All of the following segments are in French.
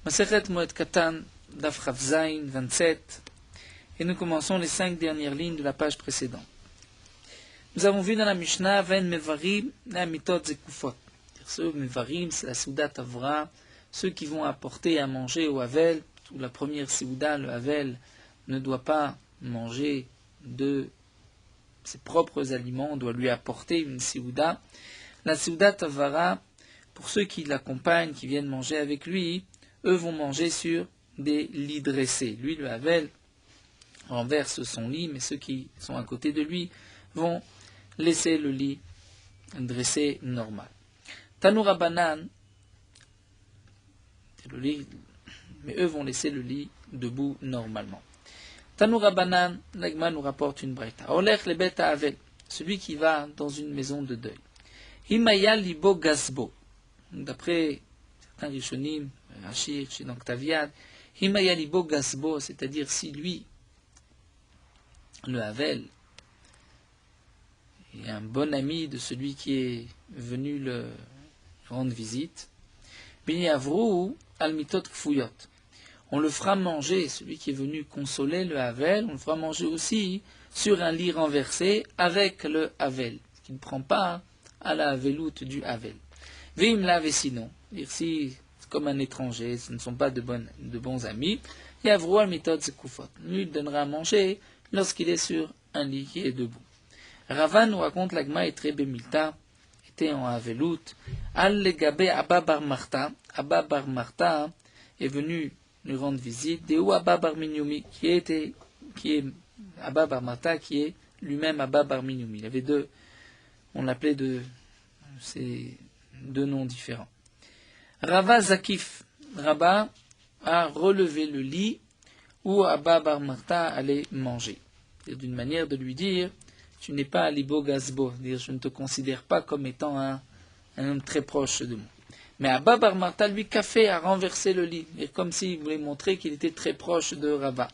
Masechet Moed Katan, Daf Chav Zayin, 27, et nous commençons les 5 dernières lignes de la page précédente. Nous avons vu dans la Mishnah, Ven Mevarim, la Mitot Zekufot. Ceux Mevarim, c'est la Souda Tavra, ceux qui vont apporter à manger au Havel. Ou la première Souda, le Havel, ne doit pas manger de ses propres aliments, on doit lui apporter une Souda. La Souda Tavara, pour ceux qui l'accompagnent, qui viennent manger avec lui, eux vont manger sur des lits dressés. Lui, le Havel, renverse son lit, mais ceux qui sont à côté de lui vont laisser le lit dressé normal. Tanoura Banan, le lit, mais eux vont laisser le lit debout normalement. Tanoura Banan, l'Agma nous rapporte une braïta. Olech le beta Havel, celui qui va dans une maison de deuil. Himaya libo gazbo, d'après certains Rishonim, Rachir, chez Octaviad, Himaya libo gazbo, c'est-à-dire si lui, le Havel, est un bon ami de celui qui est venu le rendre visite, Bini Avrou al mitot kfuyot. On le fera manger, celui qui est venu consoler le Havel, on le fera manger aussi sur un lit renversé avec le Havel, qui ne prend pas à la Haveloute du Havel. Vim lave sinon, ici, c'est comme un étranger, ce ne sont pas de bons amis, Yavrou al mitot zekufot. Lui, il donnera à manger lorsqu'il est sur un lit qui est debout. Ravan nous raconte l'Agma et Trebe Milta était en Haveloute. Al-Legabe Abba Bar Marta. Abba Bar Marta est venu lui rendre visite. Deu Abba Bar Minyoumi, qui est Abba Bar Marta, qui est lui-même Abba Bar Minyoumi. Il y avait on l'appelait ces deux noms différents. Rava Zakif. Rabba a relevé le lit où Abba Bar Marta allait manger. C'est d'une manière de lui dire: tu n'es pas Libo Gazbo, c'est-à-dire je ne te considère pas comme étant un homme très proche de moi. Mais Abba Bar Marta, lui, café, a renversé le lit, et comme s'il voulait montrer qu'il était très proche de Rabba.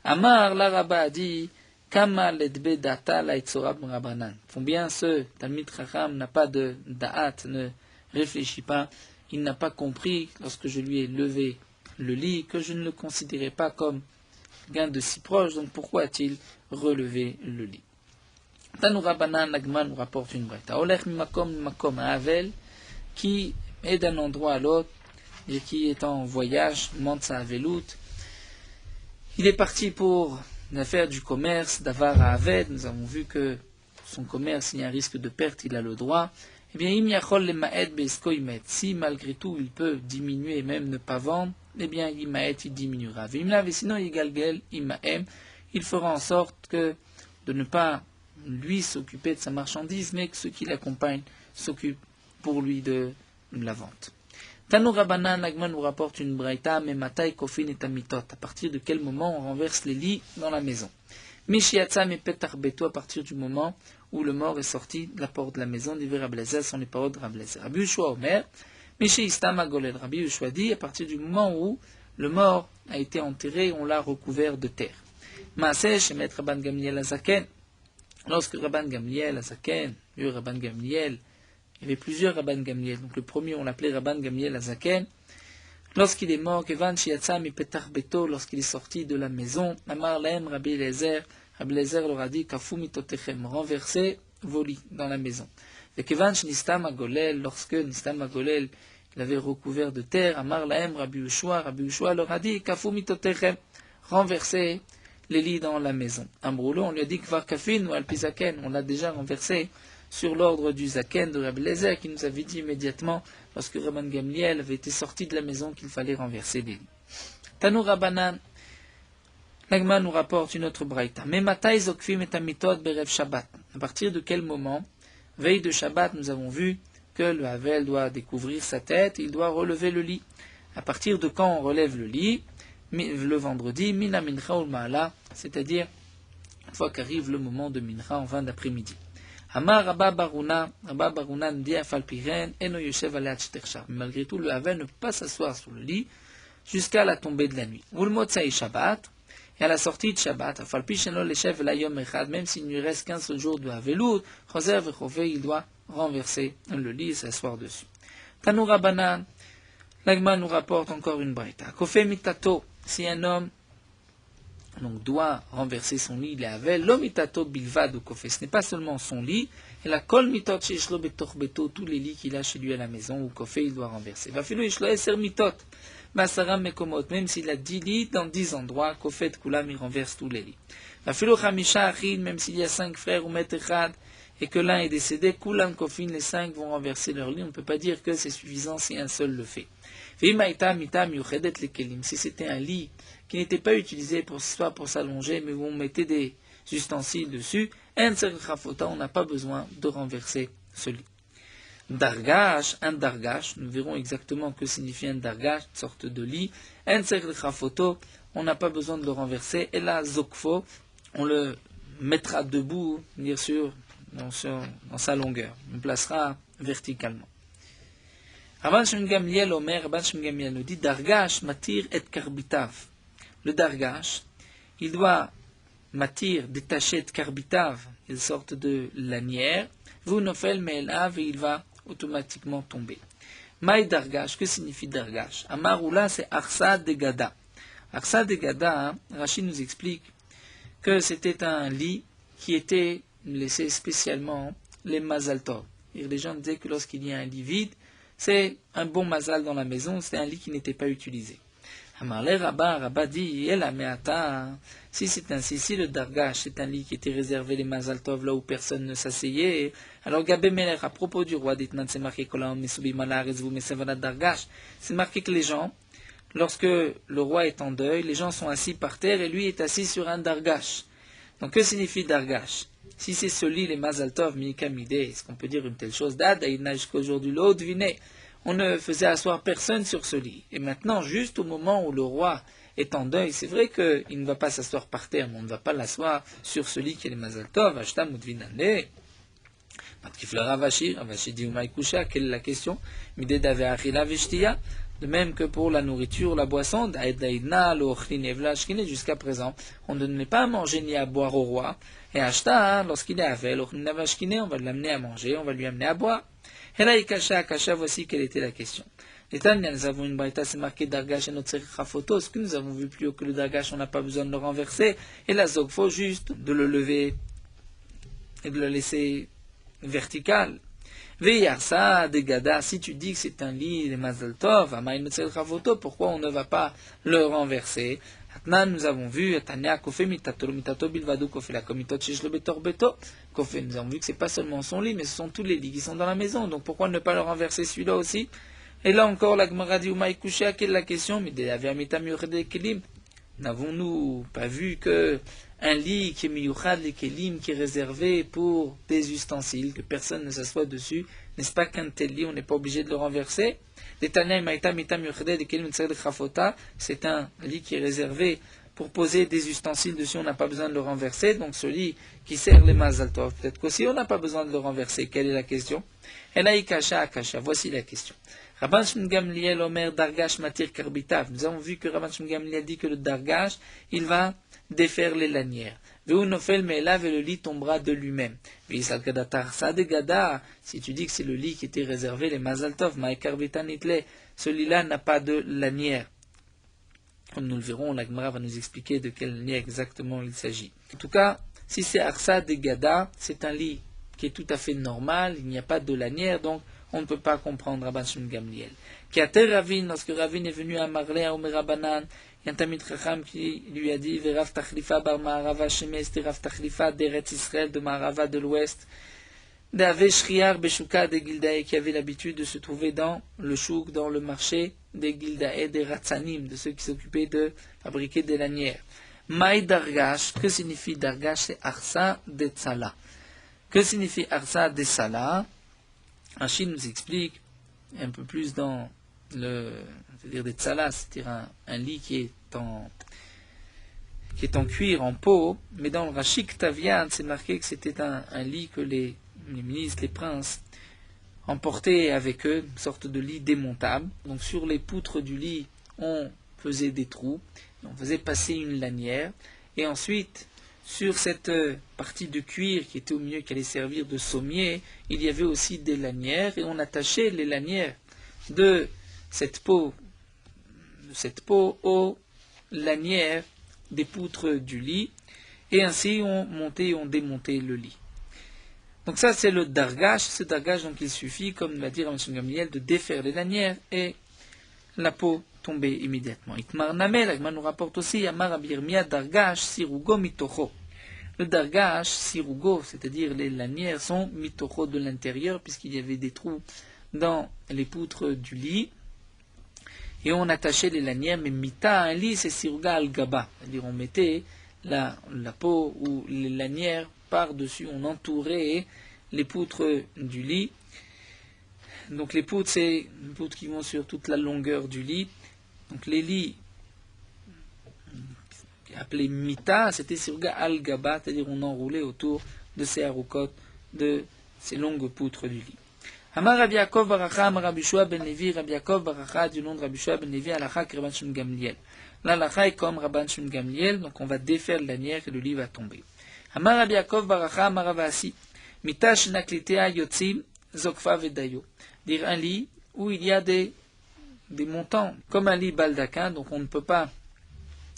Amar, la Rabba a dit: Kama ledbe data la itzorab rabanan. Combien ce Talmid Chacham n'a pas de da'at, ne réfléchit pas, il n'a pas compris, lorsque je lui ai levé le lit, que je ne le considérais pas comme quelqu'un de si proche, donc pourquoi a-t-il relevé le lit? Tanoura Banan, l'Agma nous rapporte une braïta. Olech mimakom Havel, qui est d'un endroit à l'autre et qui est en voyage, monte sa Havelout. Il est parti pour faire du commerce, d'avar à Haved. Nous avons vu que son commerce, s'il y a un risque de perte, il a le droit. Eh bien, im yachol le ma'ed be'esko imet. Si malgré tout il peut diminuer et même ne pas vendre, eh bien, imaet il diminuera. Vimla, sinon igalgel imaem. Il fera en sorte que de ne pas lui s'occuper de sa marchandise, mais que ceux qui l'accompagnent s'occupent pour lui de la vente. Tanoura Banan, l'Agma nous rapporte une braïta, mais matai kofin et amitot. À partir de quel moment on renverse les lits dans la maison? Mishiatsa me petar beto, à partir du moment où le mort est sorti de la porte de la maison, d'Iver Rablezer, sont les paroles de Rablezer. Rabbi Yoshua Omer, Mishi Istam Agolel. Rabbi Yoshua dit, à partir du moment où le mort a été enterré, on l'a recouvert de terre. Maaseh, Shemet Rabban Gamliel Azaken. Lorsque Rabban Gamliel Azaken, Rabban Gamliel, il y avait plusieurs Rabban Gamliel. Donc le premier, on l'appelait Rabban Gamliel Azaken. Lorsqu'il est mort, Kevan Shiatsa mi petar beto, lorsqu'il est sorti de la maison, Amar lahem Rabbi Eliezer leur a dit, Kafu mitotechem, renversez vos lits dans la maison. Et Kevan Nistam Agolel, lorsque Nistam Agolel l'avait recouvert de terre, Amar lahem Rabbi Yoshua leur a dit, Kafu mitotechem, renversez les lits dans la maison. Amroulo, on lui a dit Kvar Kafin ou Alpizaken, on l'a déjà renversé sur l'ordre du Zaken de Rabbi Eliezer, qui nous avait dit immédiatement, lorsque Rabban Gamliel avait été sorti de la maison, qu'il fallait renverser les lits. Tanoura Banan, l'Agma nous rapporte une autre braïta. Mais matai zokfim et amitot berev Shabbat. À partir de quel moment, veille de Shabbat, nous avons vu que le Havel doit découvrir sa tête, il doit relever le lit. À partir de quand on relève le lit? Le vendredi, mina mincha ul ma'ala, c'est-à-dire une fois qu'arrive le moment de mincha en fin d'après-midi. Amar Rabba Baruna nous dit Afalpiren, eno yoshev alat shtershar. Malgré tout, le Havel ne peut pas s'asseoir sur le lit jusqu'à la tombée de la nuit. Ul motzai Shabbat, et à la sortie de Shabbat, Afalpichen lo leshev la yom echad, même s'il ne lui reste qu'un seul jour de Havelout, choser vechove, il doit renverser le lit et s'asseoir dessus. Tanoura Banan, L'Agma nous rapporte encore une braïta. Kofe mitato, si un homme donc doit renverser son lit, il est avec l'omitato bilvad ou kofé. Ce n'est pas seulement son lit, et la kol mitot sheshlo betor beto, tous les lits qu'il a chez lui à la maison ou kofé, il doit renverser. Va filo ishlo eser mitot, basaram mekomot, même s'il a 10 lits dans 10 endroits, kofet kulam, il renverse tous les lits. Va filo chamisha achin, même s'il y a 5 frères ou metechad, et que l'un est décédé, kulam kofin, les 5 vont renverser leur lit. On ne peut pas dire que c'est suffisant si un seul le fait. Si c'était un lit qui n'était pas utilisé soit pour s'allonger, mais où on mettait des ustensiles dessus, on n'a pas besoin de renverser ce lit. Dargash, un dargash, nous verrons exactement que signifie un dargash, une sorte de lit. On n'a pas besoin de le renverser. Et là, zokfo, on le mettra debout, bien sûr, dans sa longueur. On le placera verticalement. Rabban Shimon Gamliel Omer, Rabban Shimon Gamliel nous dit Dargash matir et karbitav. Le dargash, il doit matir, détacher de karbitav, une sorte de lanière. Vous nofel me'elav et il va automatiquement tomber. Maï dargash, que signifie dargash? Amaroula, c'est arsa de gada. Arsa de gada, Rachid nous explique que c'était un lit qui était laissé spécialement les mazal tov. Les gens disaient que lorsqu'il y a un lit vide, c'est un bon mazal dans la maison, c'est un lit qui n'était pas utilisé. Amarle Rabba dit, si c'est ainsi, si le dargash c'est un lit qui était réservé les mazal tov là où personne ne s'asseyait, alors Gabé Meler, à propos du roi d'Itnan, c'est marqué c'est marqué que les gens, lorsque le roi est en deuil, les gens sont assis par terre et lui est assis sur un dargash. Donc que signifie dargash? Si c'est ce lit, les mazal tov, mikamide, est-ce qu'on peut dire une telle chose? D'Adaïna jusqu'au jour du lot, devinez, on ne faisait asseoir personne sur ce lit. Et maintenant, juste au moment où le roi est en deuil, c'est vrai qu'il ne va pas s'asseoir par terre, mais on ne va pas l'asseoir sur ce lit qui est les mazal tov, ashtam udvinane. Ravashi dit, quelle est la question? Midé d'ave achila veshtia. De même que pour la nourriture, la boisson, jusqu'à présent, on ne donnait pas à manger ni à boire au roi. Et Ashta, lorsqu'il est avec, on va l'amener à manger, on va lui amener à boire. Et là, Kasha, voici quelle était la question. Nous avons une braïta, c'est marqué Dargash et notre photo. Ce que nous avons vu plus haut que le Dargash, on n'a pas besoin de le renverser. Et la Zogfo, juste de le lever et de le laisser vertical. Veyarsa de Gada, si tu dis que c'est un lit de Mazal Tov, pourquoi on ne va pas le renverser? Maintenant, nous avons vu, nous avons vu que c'est pas seulement son lit, mais ce sont tous les lits qui sont dans la maison, donc pourquoi ne pas le renverser celui-là aussi? Et là encore, la Gemara dit, quelle est la question? N'avons-nous pas vu que un lit qui est miyuchad les kelim, qui est réservé pour des ustensiles, que personne ne s'assoit dessus, n'est-ce pas qu'un tel lit, on n'est pas obligé de le renverser? C'est un lit qui est réservé pour poser des ustensiles dessus, on n'a pas besoin de le renverser, donc ce lit qui sert les mazal tov, peut-être qu'aussi on n'a pas besoin de le renverser. Quelle est la question? Voici la question. Rabban Shimon Gamliel Omer Dargash Matir Karbitav. Nous avons vu que Rabban Shimon Gamliel dit que le Dargash, il va défaire les lanières. Veunofel Me'elav, et le lit tombera de lui-même. Si tu dis que c'est le lit qui était réservé, les Mazal Tov, ce lit-là n'a pas de lanière. Comme nous le verrons, la Gemara va nous expliquer de quelle lanière exactement il s'agit. En tout cas, si c'est Arsa de Gada, c'est un lit qui est tout à fait normal, il n'y a pas de lanière, donc on ne peut pas comprendre Rabban Shimon Gamliel. Kiater Ravin, lorsque Ravin est venu à Marlé, à Omer Rabanan, il y a un Tamid Chacham qui lui a dit Verav Tachlifa bar Maharava Shemes, Rav Tachlifa d'Eretz Israël, de Maharava de l'Ouest, d'Ave Shriar Beshuka de Gildae, qui avait l'habitude de se trouver dans le chouk, dans le marché des Gildae, des Ratzanim, de ceux qui s'occupaient de fabriquer des lanières. Maï Dargash, que signifie Dargash? C'est Arsa de Tzala. Que signifie Arsa de Tzala? Rachid nous explique un peu plus dans c'est-à-dire des tsalas, c'est-à-dire un lit qui est en cuir, en peau, mais dans le Rachik Tavian, c'est marqué que c'était un lit que les ministres, les princes emportaient avec eux, une sorte de lit démontable. Donc sur les poutres du lit, on faisait des trous, on faisait passer une lanière, et ensuite, sur cette partie de cuir qui était au milieu, qui allait servir de sommier, il y avait aussi des lanières, et on attachait les lanières de cette peau aux lanières des poutres du lit, et ainsi on montait et on démontait le lit. Donc ça c'est le dargash. Ce dargash, donc il suffit, comme l'a dit Rabban Gamliel, de défaire les lanières et la peau tombait immédiatement. Itmar Namel, Agman nous rapporte aussi Amar Rabbi Yirmiyah dargash sirugo mitocho. Le dargash sirugo, c'est-à-dire les lanières, sont mitocho de l'intérieur, puisqu'il y avait des trous dans les poutres du lit, et on attachait les lanières. Mais mita, un lit, c'est siruga al-gaba, c'est-à-dire on mettait la peau ou les lanières par-dessus, on entourait les poutres du lit. Donc les poutres, c'est les poutres qui vont sur toute la longueur du lit. Donc les lits appelés mita, c'était siruga al-gaba, c'est-à-dire on enroulait autour de ces haroukot, de ces longues poutres du lit. Amar Rabbi Yaakov Baracha, Amar Rabbi Shua ben Levi, Rabbi Yaakov Baracha, du nom de Rabbi Shua ben Levi, Alakha Rabban Shimon Gamliel. L'Alakha est comme Rabban Shimon Gamliel, donc on va défaire la lanière et le lit va tomber. Amar Rabbi Yaakov Baracha, Amar Rabbi Asi, Mitash Naklitea Yotzim, Zokfa Vedayo. Dire un lit où il y a des montants, comme un lit baldaquin, donc on ne peut pas,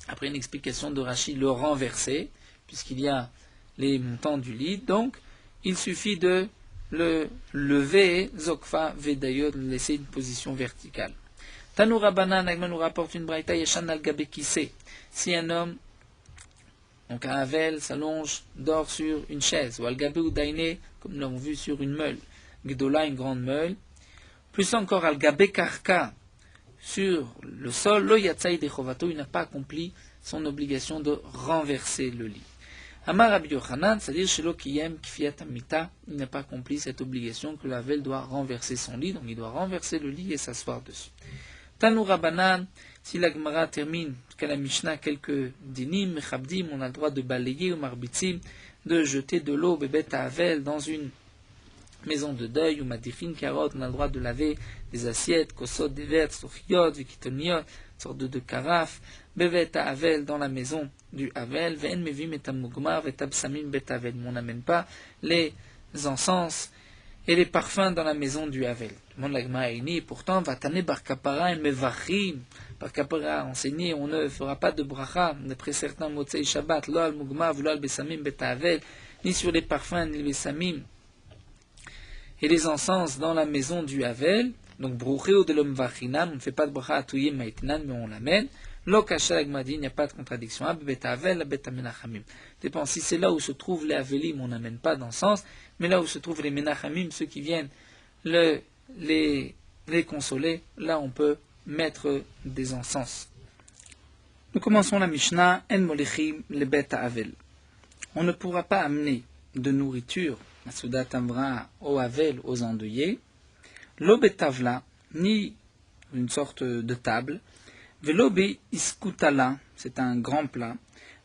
après une explication de Rashi, le renverser, puisqu'il y a les montants du lit, donc il suffit de le lever, Zokfa Vedayo, de le laisser une position verticale. Tanou Rabbanan, Agman nous rapporte une braïta, Yeshan al-Gabe Kissé. Si un homme, donc un Havel, s'allonge, dort sur une chaise, ou al-Gabe ou Daine, comme nous l'avons vu, sur une meule, Gdola, une grande meule, plus encore al-Gabe Karka, sur le sol, lo Yatsaï de Chovato, il n'a pas accompli son obligation de renverser le lit. Amar Rabbi Yochanan, c'est-à-dire Shelo Kiyem Kfiat Amita, il n'a pas accompli cette obligation que la Havel doit renverser son lit, donc il doit renverser le lit et s'asseoir dessus. Tanou Rabbanan, si la Gemara termine qu'à la Mishnah quelques dinim, mechabdim, on a le droit de balayer ou marbitzim, de jeter de l'eau, bébé Havel, dans une maison de deuil, ou madichin karot, on a le droit de laver des assiettes, kosot, des verres, sochiot, vikitoniot, sorte de carafes, bébé Havel, dans la maison du Havel, ve'en mevim et amugmar, ve'tabsamim bet Havel, on n'amène pas les encens et les parfums dans la maison du Havel. Pourtant, Vatane Bar Kapara et Mevachim, Bar Kapara a enseigné, on ne fera pas de bracha, d'après certains Motzei Shabbat, lo al Mugma, v'lo al Besamim Bet Havel, ni sur les parfums, ni les Besamim, et les encens dans la maison du Havel. Donc, Brucheo de l'homme Vachinam, on ne fait pas de bracha à Tuyim Maïtinan, mais on l'amène. Lo Kasha Agmadi, il n'y a pas de contradiction. Ab Bet Havel, Bet Amenachamim. Dépend si c'est là où se trouvent les Havelim, on n'amène pas d'encens, mais là où se trouvent les Menachamim, ceux qui viennent les consoler, là on peut mettre des encens. Nous commençons la Mishnah, En Molichim le Bet Havel. On ne pourra pas amener de nourriture, à Soudat Amra, au Havel, aux endeuillés, lo betavla, ni une sorte de table, velo be iskutala, c'est un grand plat,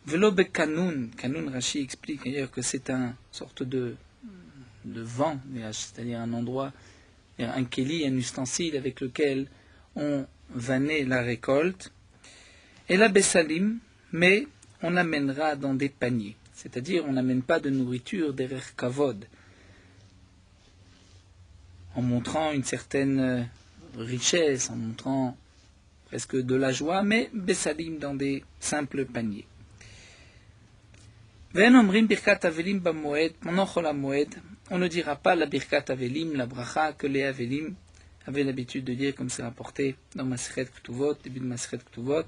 velo be kanun, kanun Rashi explique d'ailleurs que c'est une sorte de vent, c'est-à-dire un endroit, un keli, un ustensile avec lequel on vannait la récolte, et la bessalim, mais on amènera dans des paniers, c'est-à-dire on n'amène pas de nourriture derrière kavod, en montrant une certaine richesse, en montrant presque de la joie, mais bessalim dans des simples paniers. Pendant Chol HaMoed, on ne dira pas la Birkat Avelim, la bracha que les Avelim avaient l'habitude de dire, comme c'est rapporté dans Masechet Ketuvot, début de Masechet Ketuvot.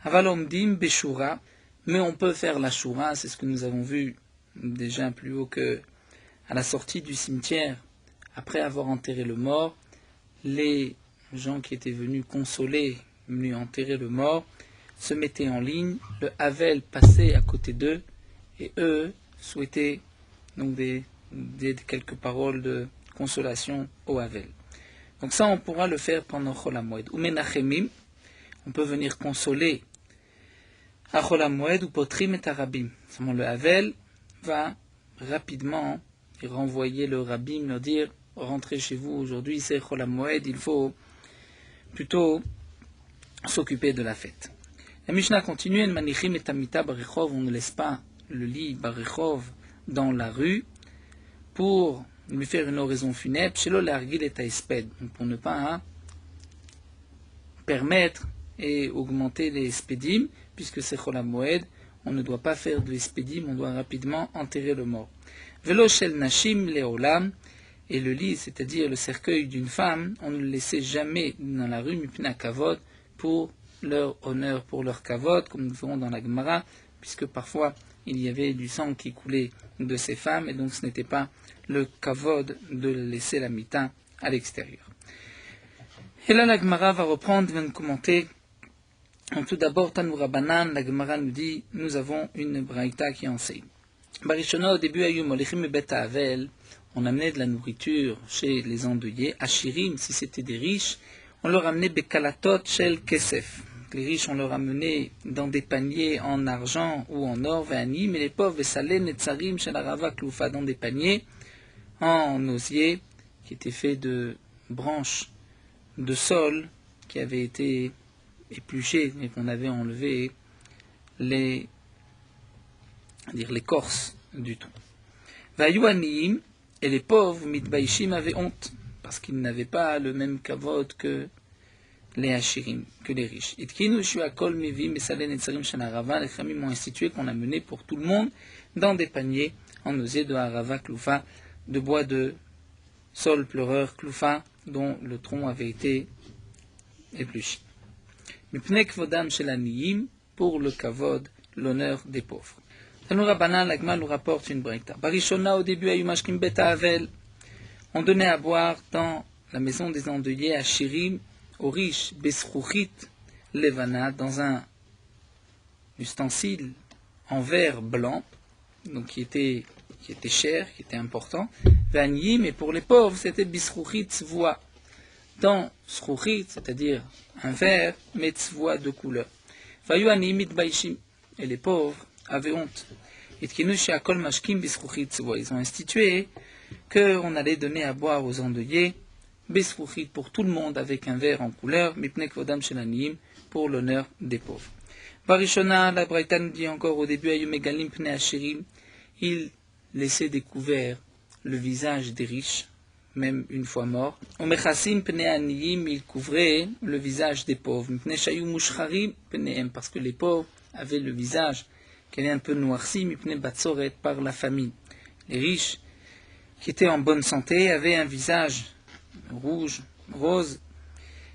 Aval Omdim Beshura, mais on peut faire la Shura, c'est ce que nous avons vu déjà plus haut que à la sortie du cimetière, après avoir enterré le mort, les gens qui étaient venus consoler, venus enterrer le mort, se mettaient en ligne, le Havel passait à côté d'eux, et eux souhaitaient donc quelques paroles de consolation au Havel. Donc ça, on pourra le faire pendant Chol HaMoed. Ou Menachemim, on peut venir consoler à Chol HaMoed ou Potrim et Arabim. Le Havel va rapidement renvoyer le Rabbim, leur dire rentrez chez vous aujourd'hui, c'est Chol HaMoed, il faut plutôt s'occuper de la fête. La Mishnah continue, Manichim et Tamita Barechov, on ne laisse pas le lit Barechov dans la rue pour lui faire une oraison funèbre, Shelo Largil et Taesped, pour ne pas permettre et augmenter les spedim, puisque c'est Chol HaMoed, on ne doit pas faire de spedim, on doit rapidement enterrer le mort. Velo shel nashim leolam, et le lit, c'est-à-dire le cercueil d'une femme, on ne le laissait jamais dans la rue mipna kavod, pour leur honneur, pour leur kavod, comme nous verrons dans la Gemara, puisque parfois il y avait du sang qui coulait de ces femmes, et donc ce n'était pas le kavod de laisser la mita à l'extérieur. Et là, la Gemara va reprendre, va nous commenter. Donc, tout d'abord, Tanu Rabbanan, la Gemara nous dit, nous avons une braïta qui enseigne. Barishona, au début, Ayum Olechim et Bet Avel, on amenait de la nourriture chez les endeuillés. Ashirim, si c'était des riches, on leur amenait Bekalatot Shel Kesef. Les riches, on leur amenait dans des paniers en argent ou en or, Ve'ani, mais les pauvres, Vesalé, Netzarim, Shel Arava Kloufa, dans des paniers en osier, qui étaient faits de branches de sol qui avaient été épluchées, mais qu'on avait enlevé l'écorce du tout. Vayuanim, et les pauvres, mitbaishim, avaient honte, parce qu'ils n'avaient pas le même kavod que les hashirim, que les riches. Et kinu shuakol mivim esalen etzarim shanarava, les khamim ont institué qu'on a mené pour tout le monde dans des paniers en osier de harava kloufa, de bois de sol pleureur kloufa, dont le tronc avait été épluché. Mipnek vodam shel aniyim, pour le kavod, l'honneur des pauvres. Tanu Rabbanan, l'Agma nous rapporte une braïta. Barishona, au début, ayumashkim bet avel, on donnait à boire dans la maison des endeuillés à Shirim, aux riches, besruchit levana, dans un ustensile en verre blanc, donc qui était cher, qui était important. Vanyim, et pour les pauvres, c'était bisruchit tzvoa, dans sruchit, c'est-à-dire un verre, mais tzvoa de couleur. Vayuani mitbaishim, et les pauvres avaient honte. Et ils ont institué qu'on allait donner à boire aux endeuillés, besruchit pour tout le monde avec un verre en couleur, mipnek vodam shelanim, pour l'honneur des pauvres. Barishona, la Braïta nous dit encore au début, ayumegalim pne ashirim, il laissait découvert le visage des riches, même une fois morts. Omechassim pne aniyim, il couvrait le visage des pauvres, mipne shayu mushcharim pnehem, parce que les pauvres avaient le visage qui était un peu noirci, mipne batzoret, par la famine. Les riches, qui étaient en bonne santé, avaient un visage rouge, rose.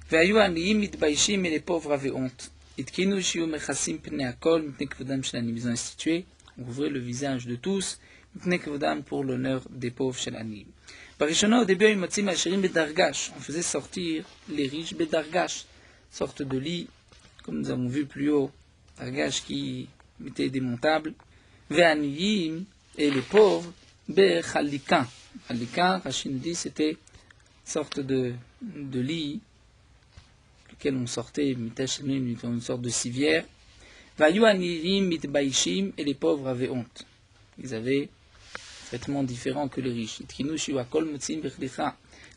Ve'ayu aniyim mitbaishim, et les pauvres avaient honte. Itkinu shiu mechassim pne akol, mipne kvodam shelanim. Ils ont institué, on couvrait le visage de tous, mipne kvodam, pour l'honneur des pauvres shelanim. Barishona, au début, ayumatzim asherim bedargash. On faisait sortir les riches bedargash, sorte de lit, comme nous avons vu plus haut, dargash qui était démontable. Ve'aniyim, et les pauvres, bechalika. Chalika, Rachid nous dit, c'était sorte de lit, lequel on sortait, une sorte de civière. Ve'ayuaniyim mitbaishim, et les pauvres avaient honte. Ils avaient un traitement différent que les riches. Ils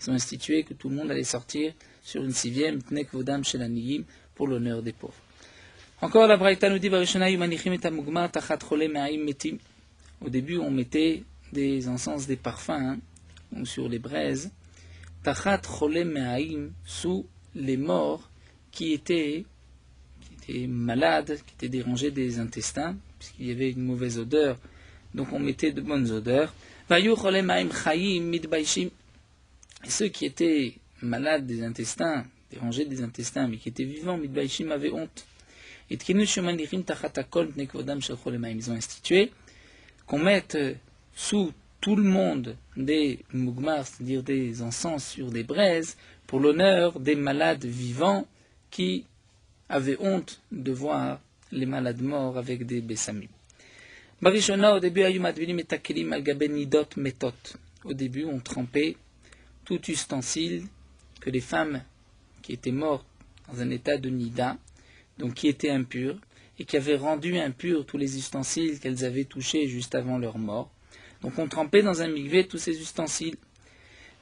ont institué que tout le monde allait sortir sur une civière, mitnek vodam shelaniyim, pour l'honneur des pauvres. Encore la Braïta nous dit, au début on mettait des encens, des parfums, donc sur les braises, sous les morts qui étaient malades, qui étaient dérangés des intestins, puisqu'il y avait une mauvaise odeur, donc on mettait de bonnes odeurs. Et ceux qui étaient malades des intestins, dérangés des intestins, mais qui étaient vivants, mitbaishim, avaient honte. Ils ont institué qu'on mette sous tout le monde des mugmar, c'est-à-dire des encens sur des braises, pour l'honneur des malades vivants qui avaient honte de voir les malades morts avec des bessamim. Barishona, au début, au début, on trempait tout ustensile que les femmes qui étaient mortes dans un état de nida, donc qui étaient impures, et qui avaient rendu impurs tous les ustensiles qu'elles avaient touchés juste avant leur mort. Donc on trempait dans un mikvé tous ces ustensiles.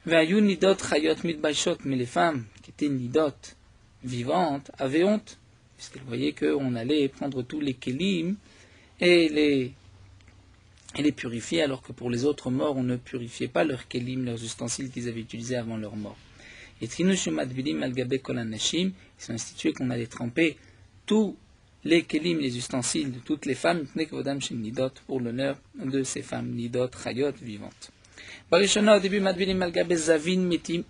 Mais les femmes qui étaient nidot, vivantes, avaient honte, puisqu'elles voyaient qu'on allait prendre tous les kélim et les purifier, alors que pour les autres morts, on ne purifiait pas leurs kélim, leurs ustensiles qu'ils avaient utilisés avant leur mort. Et Tkinushum Algabe Kolanashim, ils sont institués qu'on allait tremper tous les kelim, les ustensiles de toutes les femmes, pour l'honneur de ces femmes, nidot, chayot, vivantes. Barishona, au début, Madbilim Algabe Zavin Metim.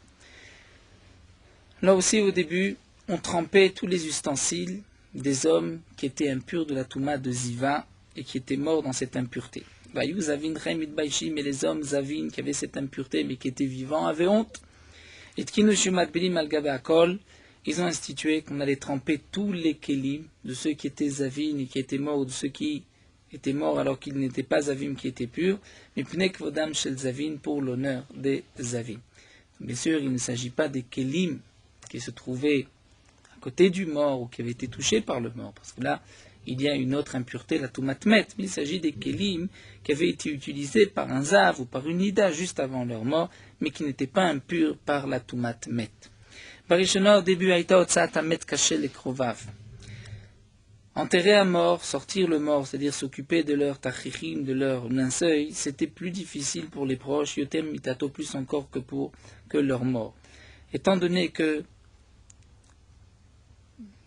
Là aussi, au début, on trempait tous les ustensiles des hommes qui étaient impurs de la Touma de Ziva et qui étaient morts dans cette impureté. Bayou Zavin Remit Baishim, et les hommes Zavin qui avaient cette impureté mais qui étaient vivants avaient honte. Et Tkinushum Bilim Algabe Akol, ils ont institué qu'on allait tremper tous les kelim de ceux qui étaient Zavin et qui étaient morts, ou de ceux qui étaient morts alors qu'ils n'étaient pas Zavim qui étaient purs, mais Pnek Vodam Shel Zavin pour l'honneur des Zavin. Bien sûr, il ne s'agit pas des kelim qui se trouvaient à côté du mort ou qui avaient été touchés par le mort, parce que là, il y a une autre impureté, la Toumatmet, mais il s'agit des kelim qui avaient été utilisés par un Zav ou par une Ida juste avant leur mort, mais qui n'étaient pas impurs par la Toumatmet. Barishona, au début, Aïta Otsat Amet Kaché les Krovav. Enterrer à mort, sortir le mort, c'est-à-dire s'occuper de leur tachichim, de leur linceuil, c'était plus difficile pour les proches, yotem mitato, plus encore que leur mort. Étant donné que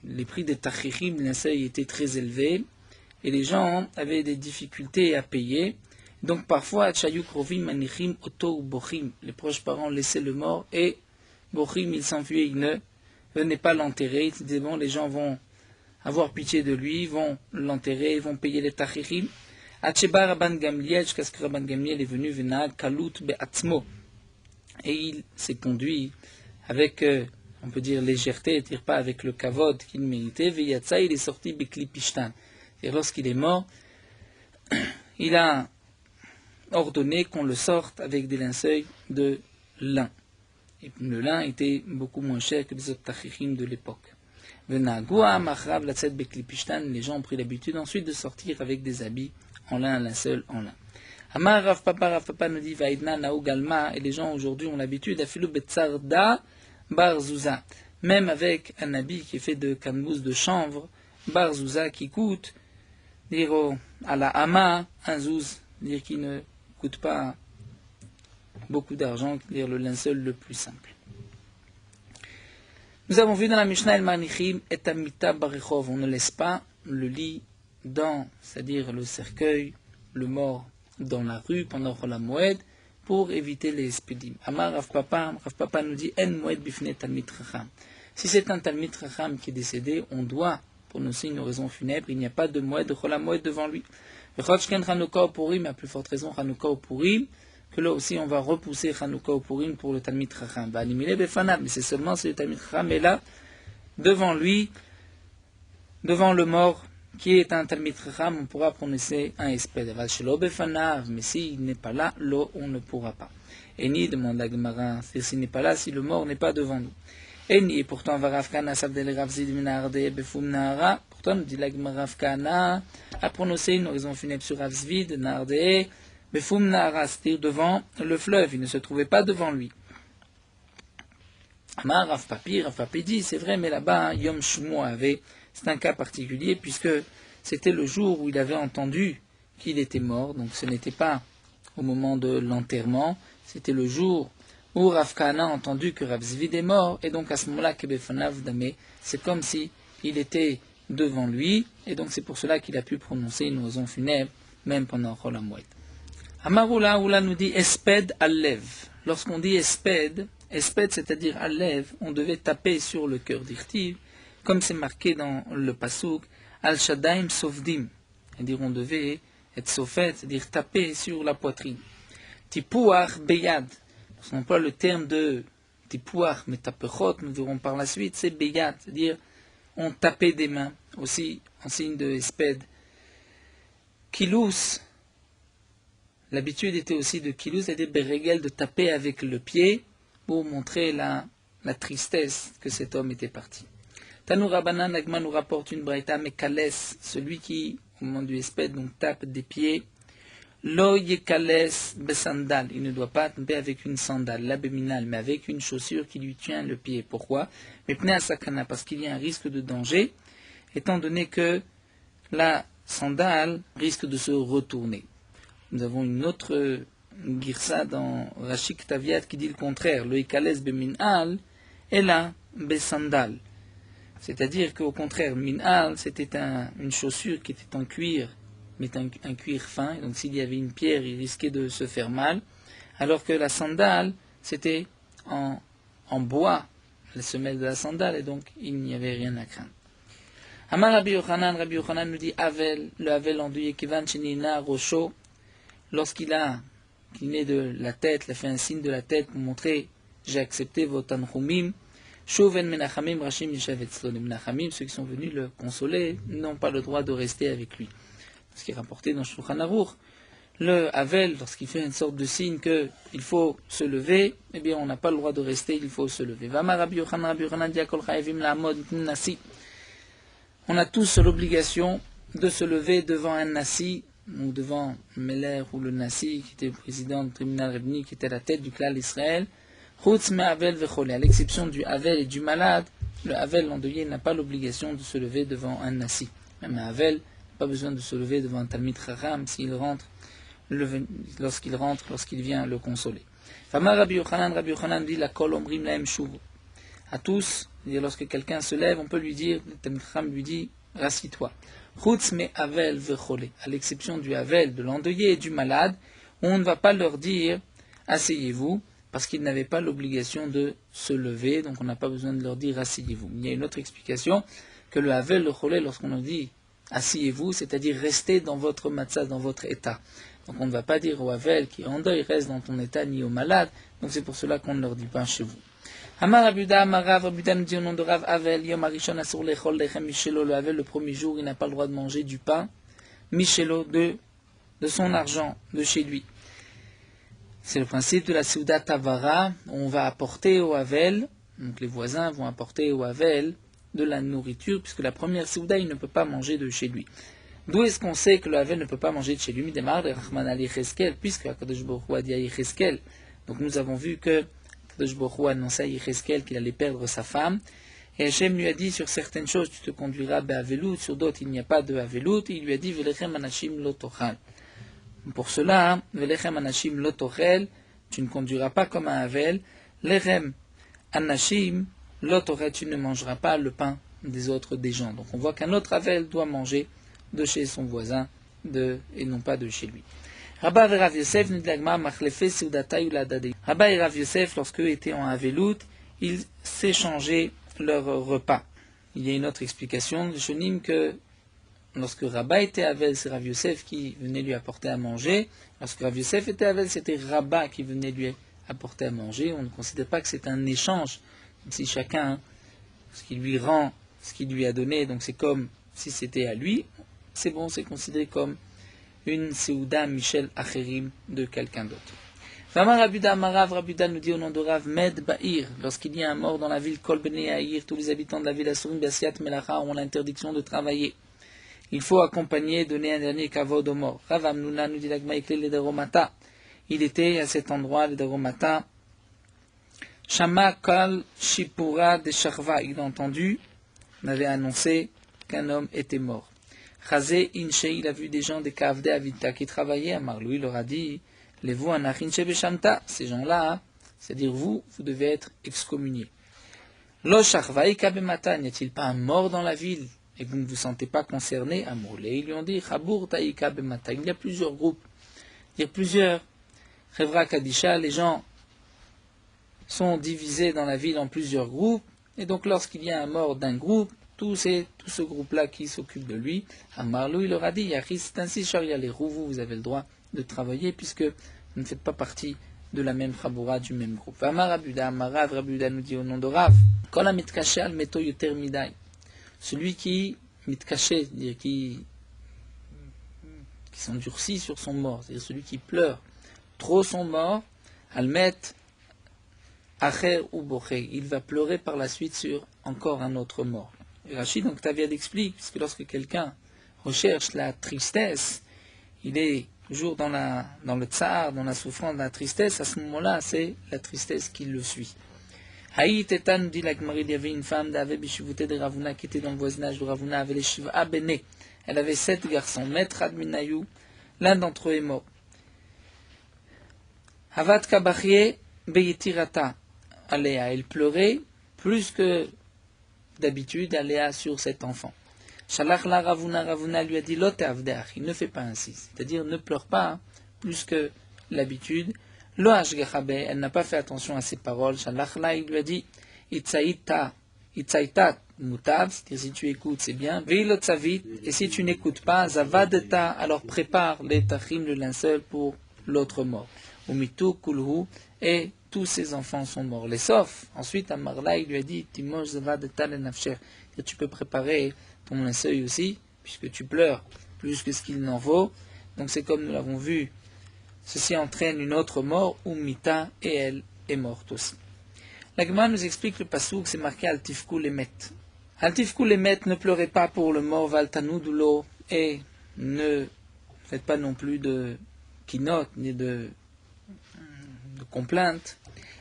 les prix des tachichim, linceuil, étaient très élevés, et les gens avaient des difficultés à payer, donc parfois, Tchayuk Rovim Manichim Oto ou Bochim, les proches parents laissaient le mort, et Bochim, ils s'enfuyaient, ils ne venaient pas l'enterrer, ils disaient bon, les gens vont avoir pitié de lui, vont l'enterrer, vont payer les tachichim. Atcheba Rabban Gamliel, jusqu'à ce que Rabban Gamliel est venu, Vena Kalut Be'atzmo. Et il s'est conduit avec, on peut dire, légèreté, c'est-à-dire pas avec le kavod qu'il méritait. Veyatsa, il est sorti Beklipishtan. Et lorsqu'il est mort, il a ordonné qu'on le sorte avec des linceuils de lin. Et le lin était beaucoup moins cher que les autres tachichim de l'époque. Les gens ont pris l'habitude ensuite de sortir avec des habits en lin, un linceul en lin. Amar Rav Papa nous dit Vaidna Naou Galma, et les gens aujourd'hui ont l'habitude Afilu Betsarda Barzouza, même avec un habit qui est fait de canbous de chanvre, Barzouza qui coûte, dire à la Hama, un zouz, dire qui ne coûte pas beaucoup d'argent, dire le linceul le plus simple. Nous avons vu dans la Mishnah El Manichim et Amita Barechov, on ne laisse pas le lit dans, c'est-à-dire le cercueil, le mort dans la rue pendant la Moed pour éviter les espédim. Amar Rav Papa nous dit En Moed Bifne Talmid Chacham. Si c'est un Talmid Chacham qui est décédé, on doit prononcer une oraison funèbre, il n'y a pas de Moed, de Chol Moed devant lui. Vechotchken Chanukah ou Purim, à plus forte raison Chanukah ou Purim, que là aussi on va repousser Chanukah ou Purim pour le Talmid Chacham. Mais c'est seulement si le Talmid Chacham est là, devant lui, devant le mort, qui est un Talmid Chacham, on pourra prononcer un espède. Mais s'il n'est pas là, là on ne pourra pas. Et ni, demande la Gemara, s'il n'est pas là, si le mort n'est pas devant nous. Et ni, et pourtant, Varavkana, Sabdel Ravzid, Minarde, Befum Nahara, pourtant, nous dit la Gemara, Ravkana, a prononcé une oraison funèbre sur Ravzvid, Narde, Befum Nahara, c'est-à-dire devant le fleuve, il ne se trouvait pas devant lui. Amar Rav Papi dit, c'est vrai, mais là-bas, Yom Shumo avait, c'est un cas particulier, puisque c'était le jour où il avait entendu qu'il était mort, donc ce n'était pas au moment de l'enterrement, c'était le jour où Rav Kahana a entendu que Rav Zvid est mort, et donc à ce moment-là, Kebefanav Damé, c'est comme si il était devant lui, et donc c'est pour cela qu'il a pu prononcer une oraison funèbre, même pendant Chol HaMoed. Amarula Oula nous dit Esped Alev. Lorsqu'on dit Esped, c'est-à-dire Alev, on devait taper sur le cœur d'Irtiv, comme c'est marqué dans le Pasuk, Al-Shadaim Sofdim. C'est-à-dire on devait être sofet, c'est-à-dire taper sur la poitrine. Tipouach Beyad. Lorsqu'on emploie le terme de Tipouach, mais tapechot, nous verrons par la suite, c'est Beyad, c'est-à-dire on tapait des mains, aussi en signe de Esped. Kilous. L'habitude était aussi de Kilous, c'est-à-dire Beregel, de taper avec le pied pour montrer la tristesse que cet homme était parti. Tanou Rabbanan, Nagma nous rapporte une braïta, mais Kales, celui qui, au moment du espède, donc tape des pieds, Lo Yekales Besandal, il ne doit pas taper avec une sandale, l'abéminal, mais avec une chaussure qui lui tient le pied. Pourquoi? Mais Pnei Sakana, parce qu'il y a un risque de danger, étant donné que la sandale risque de se retourner. Nous avons une autre girsa dans Rashik Taviat qui dit le contraire. Lo Yekales Beminal, Ela besandal. C'est-à-dire qu'au contraire, min'al, c'était une chaussure qui était en cuir, mais un cuir fin. Donc s'il y avait une pierre, il risquait de se faire mal. Alors que la sandale, c'était en bois, la semelle de la sandale, et donc il n'y avait rien à craindre. Amar Rabbi Yochanan nous dit Avel, le Avel endeuillé, Kivan Shenina Rosho, lorsqu'il naît de la tête, il a fait un signe de la tête pour montrer j'ai accepté vos tanchumim. Shouven menachamim rachim yishavetzlo. Les menachamim, ceux qui sont venus le consoler, n'ont pas le droit de rester avec lui. Ce qui est rapporté dans Shulchan Aruch. Le Havel, lorsqu'il fait une sorte de signe qu'il faut se lever, eh bien on n'a pas le droit de rester, il faut se lever. Vama Rabbi Yochanan dit Kol chayevim la'amod nasi. On a tous l'obligation de se lever devant un nasi, ou devant Meler ou le nasi, qui était le président du tribunal rabbinique, qui était la tête du clan d'Israël. À l'exception du Havel et du malade, le Havel, l'endeuillé, n'a pas l'obligation de se lever devant un nasi. Même un Havel n'a pas besoin de se lever devant un Talmid Chacham lorsqu'il vient le consoler. Rabbi Yochanan dit la kol omrim lahem shuvu. À tous, lorsque quelqu'un se lève, on peut lui dire, le Talmid Chacham lui dit, rassis-toi. Chutz me Havel vechole. À l'exception du Havel, de l'endeuillé et du malade, on ne va pas leur dire, asseyez-vous, parce qu'ils n'avaient pas l'obligation de se lever, donc on n'a pas besoin de leur dire asseyez-vous. Il y a une autre explication, que le Havel, le Cholé, lorsqu'on leur dit asseyez-vous, c'est-à-dire restez dans votre matzah, dans votre état. Donc on ne va pas dire au Havel qui est en deuil, reste dans ton état, ni au malade, donc c'est pour cela qu'on ne leur dit pas chez vous. Amar Abuda, Amarav, Abuda nous dit au nom de Rav Havel, Yom Arishon Asur Lechol Lechem Michelo, le Havel, le premier jour, il n'a pas le droit de manger du pain, Michelo, de son argent, de chez lui. C'est le principe de la Seuda Tavara. On va apporter au Havel, donc les voisins vont apporter au Havel de la nourriture, puisque la première Seuda, il ne peut pas manger de chez lui. D'où est-ce qu'on sait que le Havel ne peut pas manger de chez lui? Midemar de Rahman Ali Cheskel, puisque Akadosh Baruch Hu a dit à Yecheskel. Donc nous avons vu que Akadosh Baruch Hu a annoncé à Yecheskel qu'il allait perdre sa femme. Et Hachem lui a dit sur certaines choses, tu te conduiras be'avelut, sur d'autres il n'y a pas de Havelut. Et il lui a dit, Velechem anashim lo tochal. Pour cela, Velechem anashim lotochel, tu ne conduiras pas comme un Havel. Lechem anashim lotochel, tu ne mangeras pas le pain des autres des gens. Donc on voit qu'un autre Havel doit manger de chez son voisin et non pas de chez lui. Rabba et Rav Yosef, Rabba et Rav Yosef, lorsqu'eux étaient en Havelut, ils s'échangeaient leur repas. Il y a une autre explication de Shonim que lorsque Rabba était Havel, c'est Rav Yosef qui venait lui apporter à manger. Lorsque Rav Yosef était Havel, c'était Rabba qui venait lui apporter à manger. On ne considère pas que c'est un échange. Si chacun, ce qui lui rend, ce qu'il lui a donné, donc c'est comme si c'était à lui, c'est bon, c'est considéré comme une Seuda Michel Acherim de quelqu'un d'autre. Vamar Rabuda Amarav, Rabuda nous dit au nom de Rav Med Ba'ir, lorsqu'il y a un mort dans la ville, Kol Bnei Aïr, tous les habitants de la ville Asurim Basiat Melacha ont l'interdiction de travailler. Il faut accompagner, donner un dernier kavod aux morts. Rav Amnuna nous dit l'Agmaïkle le Daromata. Il était à cet endroit, le Daromata. Shama Kal Shipura de Sharva. Il a entendu, on avait annoncé qu'un homme était mort. Chazé Inche, il a vu des gens des Kavde Avita qui travaillaient à Marlou. Il leur a dit, les-vous Anachinche Beshamta. Ces gens-là, c'est-à-dire vous devez être excommuniés. Lo Sharva Ikabemata. N'y a-t-il pas un mort dans la ville et que vous ne vous sentez pas concerné? À Mourlé, ils lui ont dit, Chabour Taïka Bemata. Il y a plusieurs groupes. Il y a plusieurs. Chevra Kadisha, les gens sont divisés dans la ville en plusieurs groupes. Et donc, lorsqu'il y a un mort d'un groupe, tout ce groupe-là qui s'occupe de lui, à Marlou, il leur a dit, Yachis, c'est ainsi, Sharia les roues, vous avez le droit de travailler puisque vous ne faites pas partie de la même Chaboura, du même groupe. Amar Rabuda, Amarav, Rabuda nous dit au nom de Rav, Kol ha-mitkaché al meto yoter midai. Celui qui mitkaché, c'est-à-dire qui s'endurcit sur son mort, c'est-à-dire celui qui pleure trop son mort, almet acher ou boché, il va pleurer par la suite sur encore un autre mort. Et Rachid, donc Taviad explique, puisque lorsque quelqu'un recherche la tristesse, il est toujours dans le tsar, dans la souffrance, dans la tristesse, à ce moment-là, c'est la tristesse qui le suit. Haït Etan nous dit la Gemara, il y avait une femme d'Ave Bishivouté de Ravuna qui était dans le voisinage de Ravuna, avait les Shiva Bene. Elle avait 7 garçons, Maître Adminayou, l'un d'entre eux est mort. Havat Kabachye Beyetirata, Aléa, elle pleurait plus que d'habitude, aléa sur cet enfant. Shalach la Ravuna, Ravuna lui a dit, Lot avdeach, il ne fait pas ainsi, c'est-à-dire ne pleure pas plus que l'habitude. Lo hashgachabe, elle n'a pas fait attention à ses paroles. Shalach la, il lui a dit, Itzaïta mutav, c'est-à-dire si tu écoutes, c'est bien. Veilot savit, et si tu n'écoutes pas, zavadeta, alors prépare les tachim, le linceul pour l'autre mort. Umitu kulhu, et tous ses enfants sont morts. Les sauf. Ensuite, Amarla, il lui a dit, Timosh zavadeta le nafsher, tu peux préparer ton linceul aussi, puisque tu pleures plus que ce qu'il n'en vaut. Donc c'est comme nous l'avons vu, ceci entraîne une autre mort, Umita, et elle est morte aussi. La Gemara nous explique le pasouk, c'est marqué Altifku lemet. Altifku lemet, ne pleurez pas pour le mort, Valtanu doulo, et ne faites pas non plus de kinot, ni de complaintes.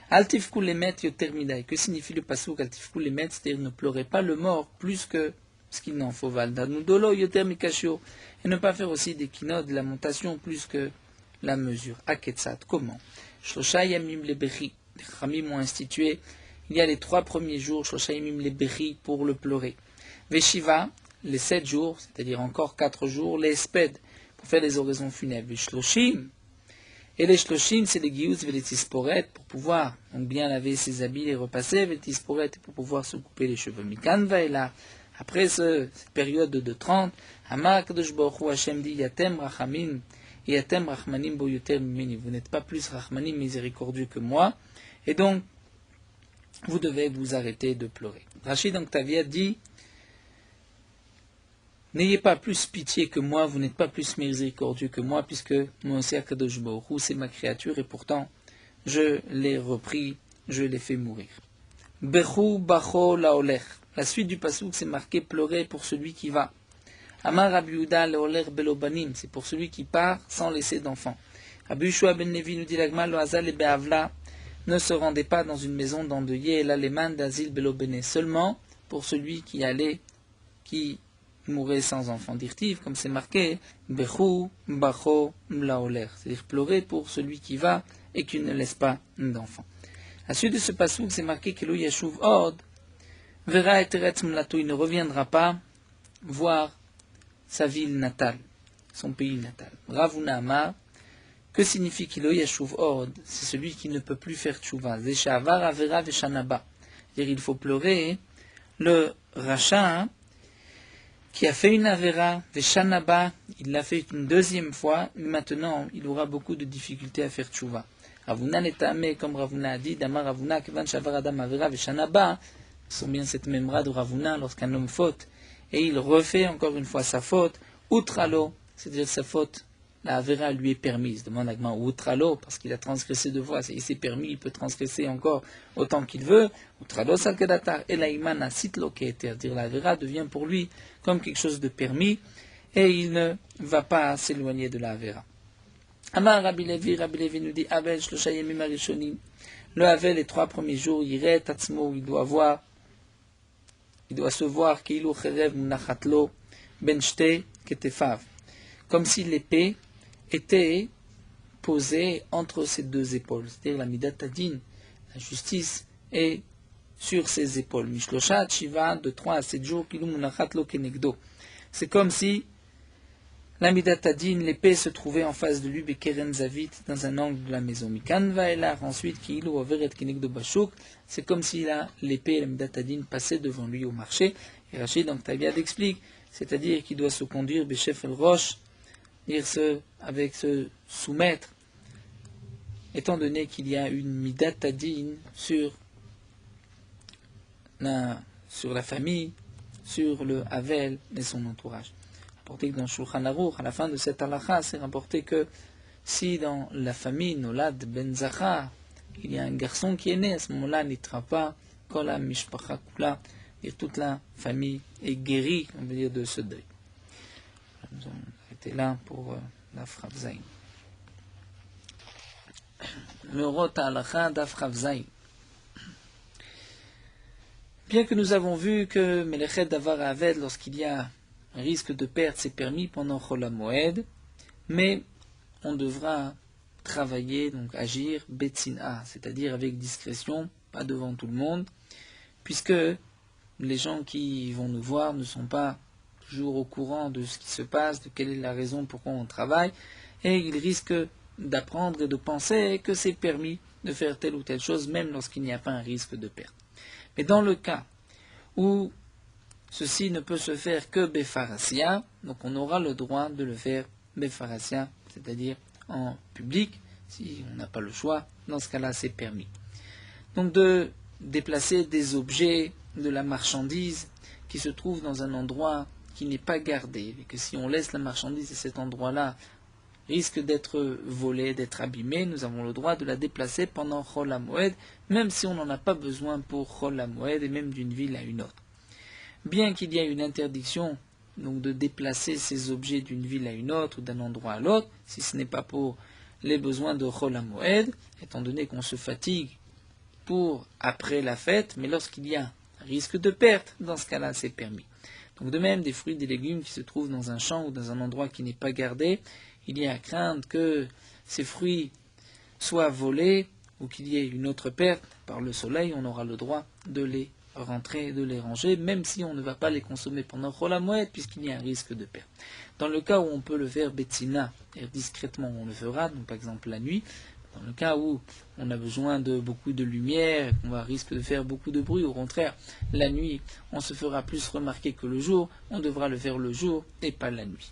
Altifku lemet yotermidai. Que signifie le pasouk Altifku lemet? C'est-à-dire ne pleurez pas le mort plus que ce qu'il n'en faut. Valtanu dolo yotermikashio. Et ne pas faire aussi des kinot, de lamentation plus que la mesure. Aketsat. Comment? Shlosha yamim lebechi. Les Khamim ont institué, il y a les 3 premiers jours, Shoshaimim les Bechi, pour le pleurer. Veshiva, les 7 jours, c'est-à-dire encore 4 jours, les Esped, pour faire les oraisons funèbres. Veshloshim, et les Shloshim, c'est les Giyuz, les Tisporet, pour pouvoir donc bien laver ses habits, les repasser, les Tisporet, pour pouvoir se couper les cheveux. Mikanva est là. Après cette période de 30, Amar Kadosh Baruch Hu Hashem dit, Yatem Rachamim, Yatem Rachmanim Bo Yoter Mimeni. Vous n'êtes pas plus Rachmanim miséricordieux que moi. Et donc, vous devez vous arrêter de pleurer. Rachid Ankhtavia dit, n'ayez pas plus pitié que moi, vous n'êtes pas plus miséricordieux que moi, puisque moi aussi, Akadosh Baruch Hu, c'est ma créature, et pourtant, je l'ai repris, je l'ai fait mourir. Bechu bacho laolech. La suite du pasouk, c'est marqué pleurer pour celui qui va. Amar Rabbi Yehuda laolech belobanim, c'est pour celui qui part sans laisser d'enfant. Rabbi Yeshua ben Levi nous dit l'agma lo hazal et be'avla. Ne se rendez pas dans une maison d'endeuillé et l'aleman d'asile belobene, seulement pour celui qui mourait sans enfant. Dirtiv, comme c'est marqué, bechu bacho mlaoler, c'est-à-dire pleurer pour celui qui va et qui ne laisse pas d'enfant. À suite de ce pasouk, c'est marqué que lo yashuv od, verra eteretz mlato, il ne reviendra pas voir sa ville natale, son pays natal. Ravuna Amar. Que signifie Kilo Yashuv Od? C'est celui qui ne peut plus faire tchouva. Zeshavar Avera Veshanaba. C'est-à-dire il faut pleurer le rachat qui a fait une Avera Veshanaba, il l'a fait une deuxième fois, mais maintenant il aura beaucoup de difficultés à faire tchouva. Ravuna netame, comme Ravuna a dit, Damar Ravuna Kevan Shavar Adam Avera Veshanaba, ce sont bien cette memra de Ravuna lorsqu'un homme faute et il refait encore une fois sa faute, Utralo, c'est-à-dire sa faute. La Avera lui est permise, demande Agma, ou Utralo, parce qu'il a transgressé 2 fois, il s'est permis, il peut transgresser encore autant qu'il veut. Utralo salkedatar, et la imana sitlo keeter, dire la Avera devient pour lui comme quelque chose de permis, et il ne va pas s'éloigner de la Avera. Amar Rabbi Levi nous dit, Avel shlosha yemim harishonim, le Avel, les 3 premiers jours, yiret tatzmo, il doit se voir, keilu cherev munachatlo, ben shte ketefav, comme si l'épée était posée entre ses 2 épaules, c'est-à-dire la midat hadin, la justice, est sur ses épaules. Mishloshat shiva, de 3 à 7 jours, kilu munachat lo kenegdo. C'est comme si la midat hadin, l'épée se trouvait en face de lui, bekeren zavit, dans un angle de la maison. Mikan vaelar, ensuite, kilu averet kenegdo bashuk, c'est comme si l'épée, la midat hadin, passait devant lui au marché. Et Rachid Ankhtavia explique, c'est-à-dire qu'il doit se conduire, beshef el roche, dire avec se soumettre, étant donné qu'il y a une midat hadin sur la famille, sur le Havel et son entourage. Rapporté que dans Shulchan Aruch, à la fin de cette halakha, c'est rapporté que si dans la famille Nolad Ben Zachar, il y a un garçon qui est né, à ce moment-là, n'itra pas Kola Mishpacha Kula, et toute la famille est guérie, on veut dire, de ce deuil. Nous allons arrêter là pour Daf Rav Zayin. Meorot halakha Daf Rav Zayin. Bien que nous avons vu que Melechet Davar Aved, lorsqu'il y a un risque de perdre ses permis pendant Chol HaMoed, mais on devra travailler, donc agir Betzina, c'est-à-dire avec discrétion, pas devant tout le monde, puisque les gens qui vont nous voir ne sont pas toujours au courant de ce qui se passe, de quelle est la raison pourquoi on travaille, et ils risquent d'apprendre et de penser que c'est permis de faire telle ou telle chose, même lorsqu'il n'y a pas un risque de perte. Mais dans le cas où ceci ne peut se faire que Befarasia, donc on aura le droit de le faire Befarasia, c'est-à-dire en public, si on n'a pas le choix, dans ce cas-là c'est permis. Donc de déplacer des objets, de la marchandise qui se trouve dans un endroit qui n'est pas gardé, et que si on laisse la marchandise à cet endroit-là, risque d'être volée, d'être abîmée, nous avons le droit de la déplacer pendant Chol HaMoed, même si on n'en a pas besoin pour Chol HaMoed et même d'une ville à une autre. Bien qu'il y ait une interdiction donc de déplacer ces objets d'une ville à une autre ou d'un endroit à l'autre, si ce n'est pas pour les besoins de Chol HaMoed, étant donné qu'on se fatigue pour après la fête, mais lorsqu'il y a un risque de perte, dans ce cas-là c'est permis. Donc de même, des fruits et des légumes qui se trouvent dans un champ ou dans un endroit qui n'est pas gardé, il y a à craindre que ces fruits soient volés ou qu'il y ait une autre perte par le soleil, on aura le droit de les rentrer, de les ranger, même si on ne va pas les consommer pendant Chol HaMoed, puisqu'il y a un risque de perte. Dans le cas où on peut le faire Betsina, et discrètement on le fera, donc par exemple la nuit, dans le cas où on a besoin de beaucoup de lumière, qu'on risque de faire beaucoup de bruit, au contraire, la nuit, on se fera plus remarquer que le jour, on devra le faire le jour et pas la nuit.